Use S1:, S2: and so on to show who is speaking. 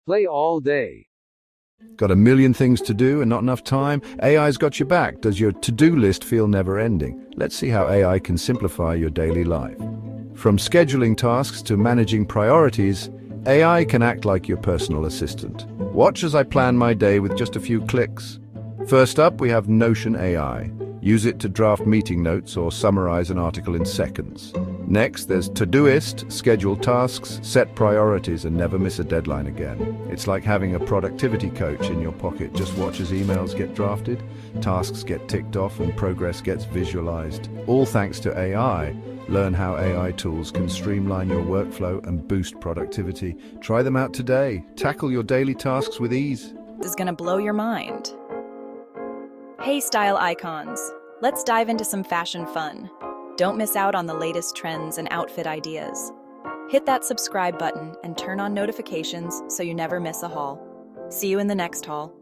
S1: Play all day.
S2: Got a million things to do and not enough time? AI's got your back. Does your to-do list feel never-ending? Let's see how AI can simplify your daily life. From scheduling tasks to managing priorities, AI can act like your personal assistant. Watch as I plan my day with just a few clicks. First up, we have Notion AI. Use it to draft meeting notes or summarize an article in seconds. Next, there's Todoist. Schedule tasks, set priorities, and never miss a deadline again. It's like having a productivity coach in your pocket. Just watch as emails get drafted, tasks get ticked off, and progress gets visualized. All thanks to AI. Learn how AI tools can streamline your workflow and boost productivity. Try them out today. Tackle your daily tasks with ease.
S3: This is gonna blow your mind. Hey style icons, let's dive into some fashion fun. Don't miss out on the latest trends and outfit ideas. Hit that subscribe button and turn on notifications so you never miss a haul. See you in the next haul.